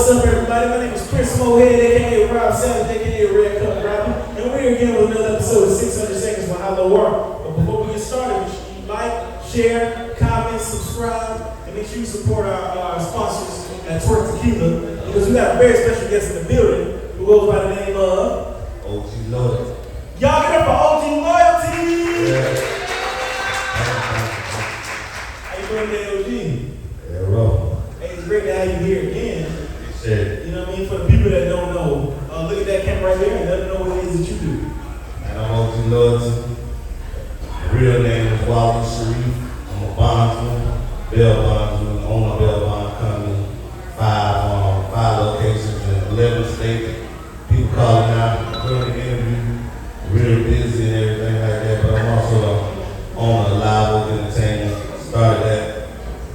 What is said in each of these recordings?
What's up, everybody? My name is Chris Mohead, aka Rob Savage, aka Red Cup Rapper, and we're here again with another episode of 600 Seconds with HYLO Art. But before we get started, make sure you like, share, comment, subscribe, and make sure you support our sponsors at Twerk Tequila, because we got a very special guest in the building who goes by the name of OG Loyalty. Y'all get up for OG Loyalty! Yeah. How you doing today, OG? Yeah, bro. Hey, it's great to have you here again. Shit. You know what I mean? For the people that don't know, look at that camera right there and let them know what it is that you do. And I'm OG Loyalty. My real name is Wally Sharif. I'm a bondsman, bail bondsman, owner of Bail Bond Company. Five locations in 11 states. People calling out, doing the interview, real busy and everything like that. But I'm also the owner of Live Oak Entertainment. Started that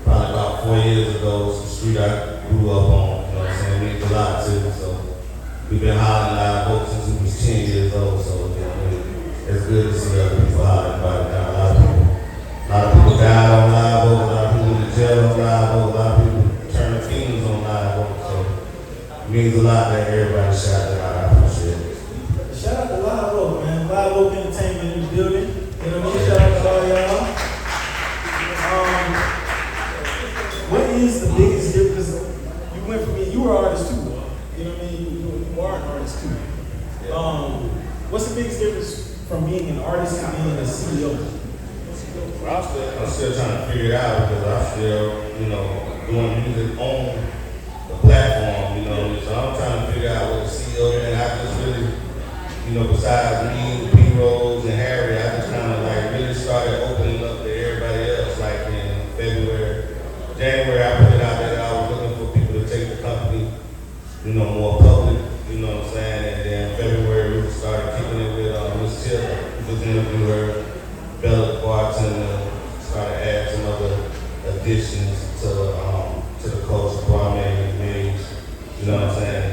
probably about 4 years ago. Some street I grew up on. You know what I'm saying? Means a lot to me. So we've been hollering Live Oak since we was 10 years old. So you know, it's good to see other people hollering about it now. A lot of people died on Live Oak. A lot of people in jail on Live Oak. A lot of people turned fiends on Live Oak. So it means a lot that everybody shout that out. I appreciate it. Shout out to Live Oak, man. Live Oak Entertainment in the building. You know what I mean? Shout out to all y'all. What is the biggest difference? You went from you were an artist too. You know what I mean? You are an artist too. Yeah. What's the biggest difference from being an artist and being a CEO? Well, I'm still trying to figure it out because I'm still, doing music on the platform, So I'm trying to figure out what the CEO and I just really, besides me, P-Rose and Harry, I just kind of really started opening up to everybody else. Like in January, I put it out there that I was looking for people to take the company, more public, you know what I'm saying? And then February, we started kicking it with Miss Tip, who was interviewing her, Bella the bartender, started adding some other additions to the culture, Kwame, Mage, you know what I'm saying?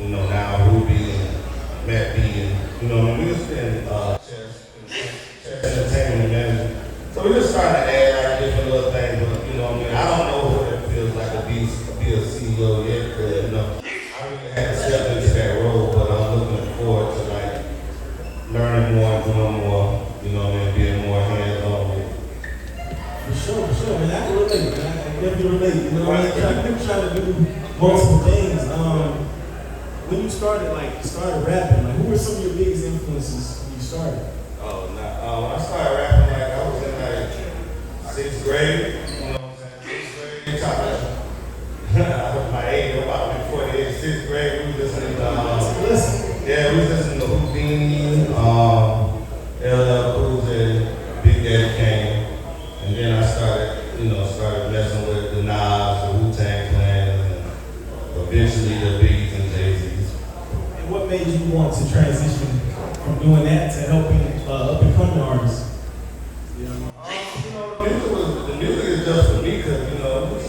Now Ruby and Matt B, and we just been Chess Entertainment Manager. So we just starting to add different little things, but I don't know what it feels like to be a CEO yet, because I really had to step into that role, but I'm looking forward to learning more and doing more, being more hands-on with it. For sure, man. I can relate, man. I can definitely relate. You know what I mean? People trying to do multiple things. When you started rapping, who were some of your biggest influences when you started? When I started rapping, I was in 6th grade, you know what I'm saying? 6th grade, my age, about before the age of 6th grade, we was listening to, we was listening to Houdini, LL Cool J, Big Daddy Kane, and then I started messing with the Nas, the Wu-Tang Clan, and eventually the Biggies and Jay-Z's. And what made you want to transition from doing that to helping up-and-coming artists? The music is just for me because,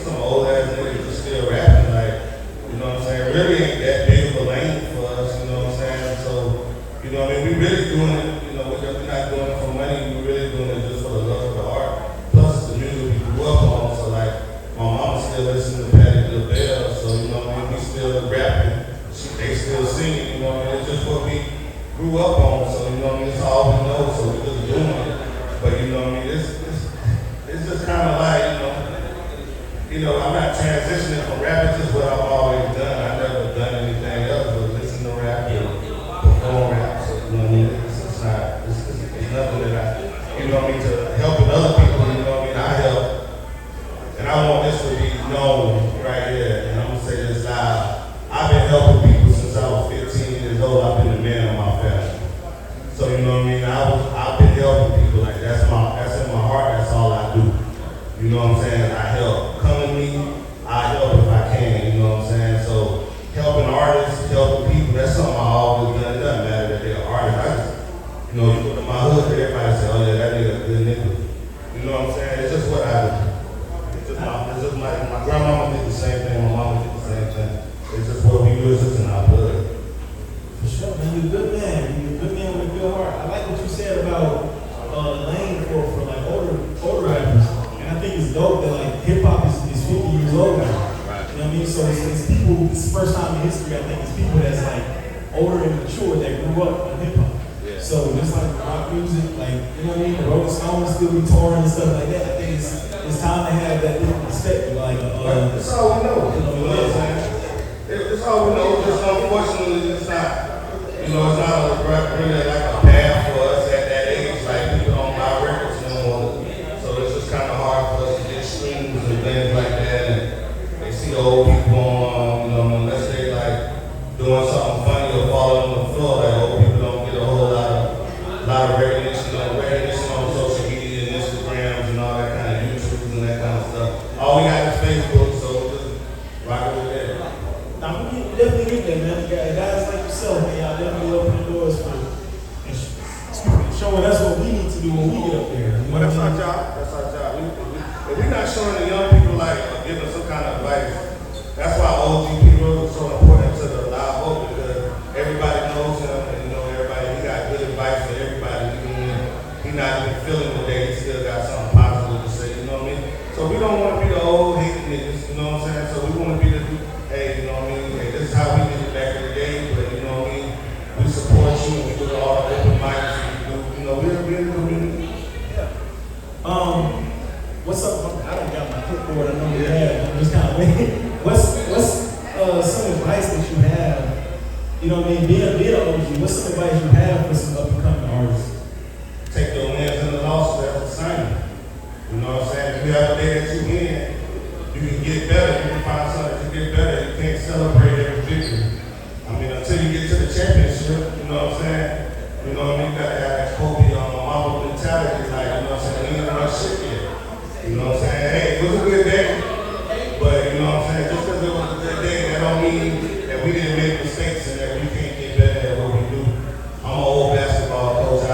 some old ass niggas are still rapping, you know what I'm saying? Really ain't that big of a lane for us, you know what I'm saying? So, we really doing it, we're not doing it for money, we're really doing it just for the love of the art. Plus, the music we grew up on, so my mama still listens to Patti LaBelle, so, we still rapping, they still singing, it's just what we grew up on, so, it's all we know, so we're just doing it. But, it's just kind of I'm not transitioning from rap, it's just what I've always done. I've never done anything else but listen to rap and perform rap. So, it's nothing that to helping other people, I help. And I want this to be known right here, and I'm going to say this loud. I've been helping people since I was 15 years old. I've been the man of my family. So, I've been helping people, that's in my heart, that's all I do. You know what I'm saying? I help. Come to me, I help if I can, you know what I'm saying? So helping artists, helping people, that's something I always done. It doesn't matter that they're artists. I just, you look at my hood, everybody say, oh yeah, that nigga a good nigga. You know what I'm saying? It's just what I do. It's just my grandmama did the same thing, my mama did the same thing. It's just what we do, it's just in our blood. For sure, man. You're a good man. You're a good man with a good heart. I like what you said about lane for older rappers. And I think it's dope that hip hop is 50 years old now. Right. You know what I mean? So it's people this is the first time in history, I think, it's people that's like older and mature that grew up on hip hop. Yeah. So just like rock music, like, you know what I mean, the Rolling Stones still be touring and stuff like that. I think it's time to have that different perspective. Like, that's all we know. You know what I'm saying? That's all we know. Just unfortunately, it's not. You know, it's not really like a path for us at that age. Like people don't buy records no more. So it's just kind of hard for us to get streams and things like that. And they see old people on, you know, unless they like doing something funny or falling on the floor. Like old people don't get a whole lot of recognition on social media and Instagrams and all that kind of YouTubes and that kind of stuff. All we got is Facebook, so we're just rock with that. Now, we definitely get there, man. Guys like yourself, man, y'all definitely open the doors for and showing us what we need to do when we get up there. You know Well, that's what I our mean? job. That's our job. If we're not showing the young people like giving some kind of advice, that's why OG people are so important to the live vote because everybody knows him and you know everybody. He got good advice for everybody. Even when he's not even feeling the day, he still got something positive to say. You know what I mean? So we don't want to be the old hating niggas. You know what I'm saying? So we want to be the hey, you know what I mean? Hey, this is how we did it back in the day, but you know what I mean? We support you and we do all the open mics and we do, you know, we're in the community. Yeah. What's up? I don't got my clipboard. I know you have. I'm just kind of waiting. What's some advice that you have? You know what I mean? Being an OG, what's some advice you have for some up and coming artists? Take your wins and the losses as a sign. You know what I'm saying? If you have a day that you win, you can get better. You can find something to get better. You can't celebrate every victory. I mean, until you get to the championship, you know what I'm saying? You know what I mean? You gotta have that Kobe mama mentality, like, you know what I'm saying? We ain't run shit yet. You know what I'm saying? Hey, it was a good day. But you know what I'm saying? Just because it was a good day, that don't mean that we didn't make mistakes and that we can't get better at what we do. I'm an old basketball coach. I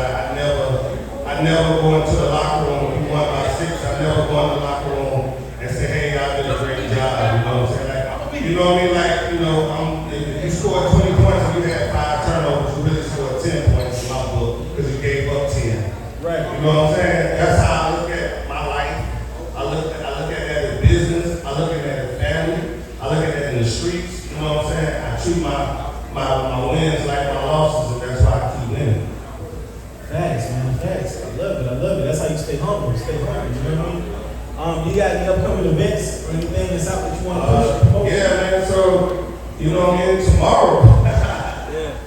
never go into the locker room when we won by 6. I never go in the locker room and say, hey, y'all did a great job. You know what I'm saying? Like, you know what I mean? Like, you know, if you scored 20 points and you had 5 turnovers, you really scored 10 points in my book because you gave up 10. Right. You know what I'm saying? That's how I look at my life. I look at that as business. I look at that as family. I look at that in the streets. You know what I'm saying? I treat my wins like my losses, and that's why I keep winning. Facts, man. Facts. I love it. I love it. That's how you stay humble. Stay hungry. You know what I mean? You got any upcoming events or anything that's out that you want to push? Promote? Yeah, man. So, you know what I mean? Tomorrow.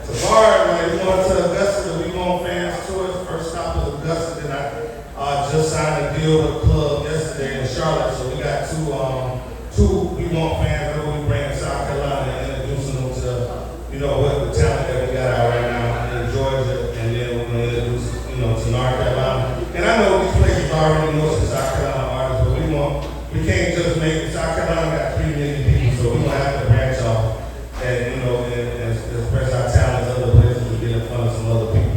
Tomorrow, man, we going to Augusta, the We Want Fans Tour. First stop is Augusta. Then I just signed a deal with a club yesterday in Charlotte. So we got two We Want Fans that we bring to South Carolina and introducing them to, you know, what the talent that we got out right now in Georgia. And then we're going to introduce, you know, to North Carolina. And I know these places already know some South Carolina artists, but we can't just make, South Carolina got 3 million people, so we're going to have to branch off and, you know, and express our talents other places to get in front of some other people.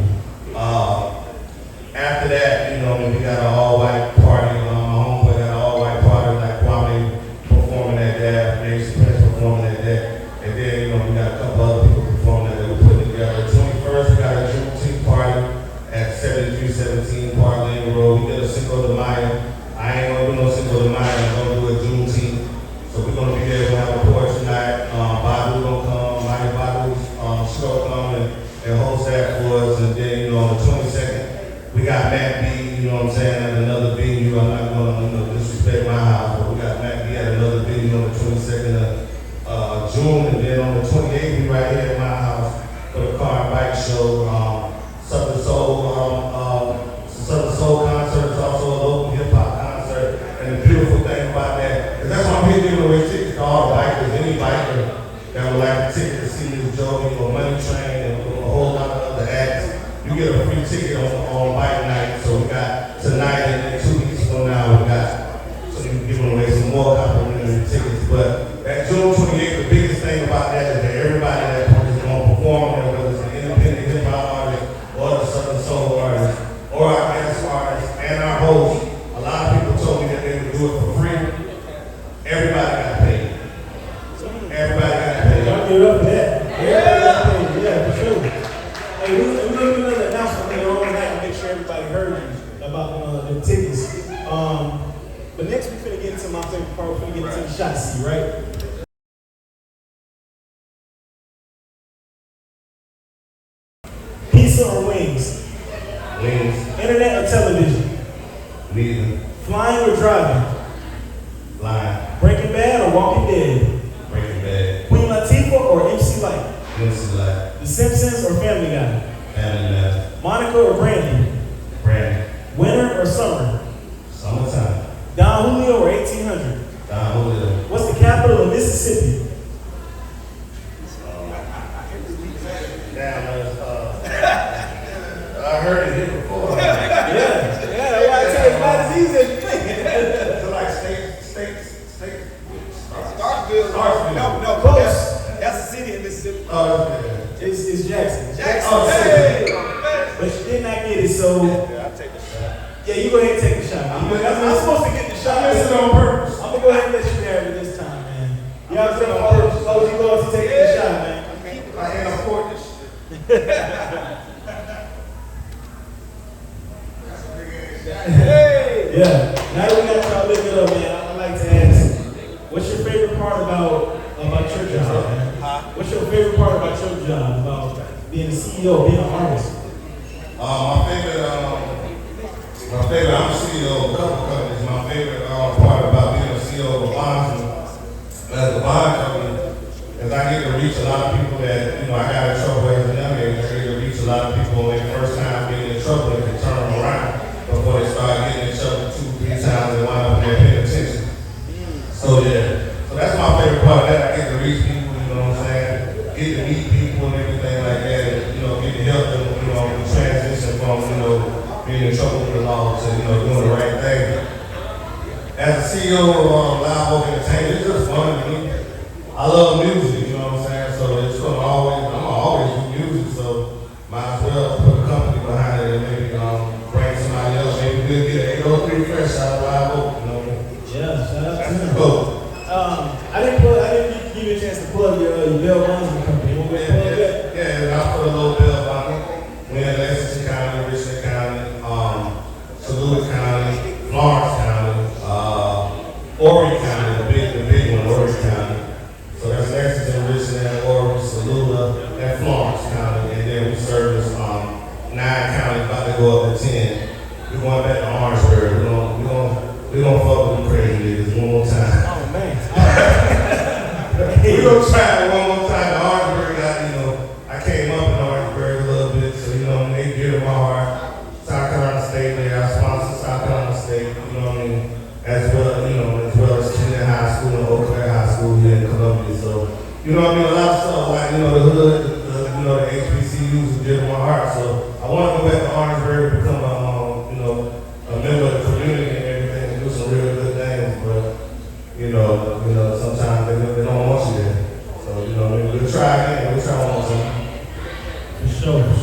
After that, you know, we got an all-white party. My homeboy got an all-white party, like Kwame performing at that, Nation Prince performing at that. And then, you know, we got a couple other people performing that we put together. 21st, we got a Juneteenth party at 7317 Park Lane Road. We did a Cinco de Mayo. I ain't gonna do no Cinco de Mayo. I'm gonna do a Juneteenth. So we're gonna be there. We'll have a porch night. Badu gonna come. Mighty Badu's show come and host that for us. And then, you know, on the 22nd, we got Matt B. You know what I'm saying? At another venue. I'm not gonna, you know, disrespect my house, but we got Matt B. at another venue on the 22nd of June. And then on the 28th, we right here at my house for the car and bike show. Southern Soul concert is also a local hip hop concert. And the beautiful thing about that is that's why I'm here giving away tickets to all the bikers, any biker that would like a ticket to see Miss Jovi or Money Train and a whole lot of other acts. You get a free ticket on bike night. So we got tonight and then 2 weeks from now we got, so you can give away some more complimentary tickets. But at June 28th, the biggest thing about that is that everybody that is going to perform there, whether it's an independent hip hop artist or the Southern Soul artist or our guest artists and our hosts, a lot of people told me that they would do it for free. Everybody got paid. Everybody got paid. Y'all give it up for that. Everybody got paid. Yeah, for sure. Hey, we're going to do another announcement later on tonight to make sure everybody heard you about the tickets. But next we're going to get into my favorite part. We're going to get into the shot seat, right? wings? Wings. Internet or television? Neither. Flying or driving? Flying. Breaking Bad or Walking Dead? Breaking Bad. Queen Latifah or MC Light? MC Light. The Simpsons or Family Guy? Family Guy. Monica or Brandy? Brandy. Winter or summer? Summertime. Don Julio or 1800? Don Julio. What's the capital of Mississippi? I heard it here before. Yeah, that's why I tell you it's not as easy as you think. It's like state. Starkville. No, Close. that's a city in Mississippi. Oh, yeah. It's Jackson. Oh, Hey! But you did not get it, so Yeah, I'll take a shot. yeah, you go ahead and take the shot. I'm supposed to get the shot. I missed it on purpose. I'm gonna go ahead and let you have it this time, man. Y'all take OG Lord to take the shot, man. I can't afford this shit. Hey! Yeah. Now that we got y'all lifted up, man, I'd like to ask, what's your favorite part about your job, man? What's your favorite part about your job, about being a CEO, being an artist? My favorite, I'm a CEO of a couple companies. My favorite part about being a CEO of a bond company is I get to reach a lot of people that, I got in trouble as a young age. I get to reach a lot of people when they first time getting in trouble and can turn them around before they start getting in trouble 2-3 times and wind up there paying attention. So that's my favorite part of that. I get to reach people, you know what I'm saying? Get to meet people and everything like that, and get to help them, transition from, being in trouble with the law to, doing the right thing. As a CEO of Live Oak Entertainment, it's just fun to me. I love music, you know what I'm saying? So it's I'm always do music, so might as well put a company behind it and maybe bring somebody else. Maybe we'll get an 803 fresh out of Live Oak, Yeah, shout out to That's you. cool. I didn't give you a chance to plug your Bell Bonds company. You want me to plug that? Yeah, I put a little bill on it. We're in Lexington County, Richland County, Saluda County, Florence County, Horry County, the big one, Horry County. So that's Lexington, Richland, Horry, Saluda, and Florence County. And then we service 9 counties, about to go up to 10. We're going back to Orangeburg. We're gonna fuck with the crazy niggas one more time. Oh, man. We're gonna try it one more time. Orangeburg, I came up in Orangeburg a little bit, so they get in my heart. South Carolina State, I sponsor South Carolina State, as well as Kennedy High School and Eau Claire High School here in Columbia. So, a lot of stuff like, the hood, the HBCUs are dear to my heart. So I want to go back to Orangeburg, become a member of the community and everything, and do some real good things. But, sometimes they don't want you there. So, we'll try again. We'll try one more time. For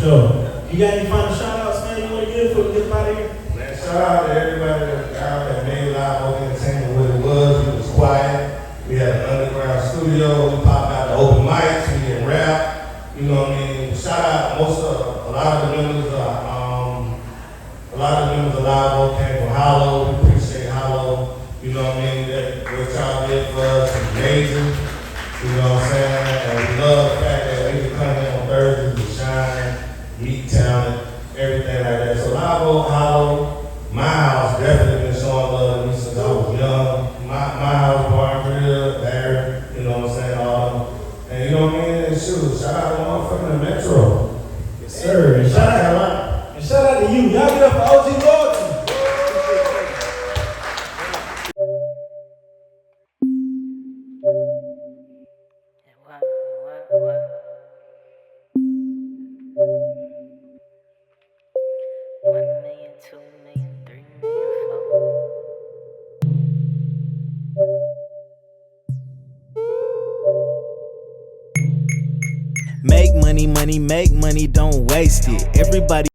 sure. You got any final shout outs, man, you want to give before we get out of here? Man, shout out to everybody that made Live Oak Entertainment what it was. It was quiet. We had an underground studio. We popped out the open mics. We did rap. Shout out a lot of the members of Live Oak came from HYLO. We appreciate HYLO. That what y'all did for us is amazing. You know what I'm saying? And we love the fact that we can come in on Thursdays to shine, meet talent, everything like that. So Live Oak, HYLO, my house definitely been showing love to me since I was young. My house, Barnville, there, you know what I'm saying? And and shout out to motherfucking Metro. Yes, sir. And shout out to you. Y'all get up for OG Loyalty. What? 1 million, 2 million, 3 million, 4. Make money, make money, don't waste it. Everybody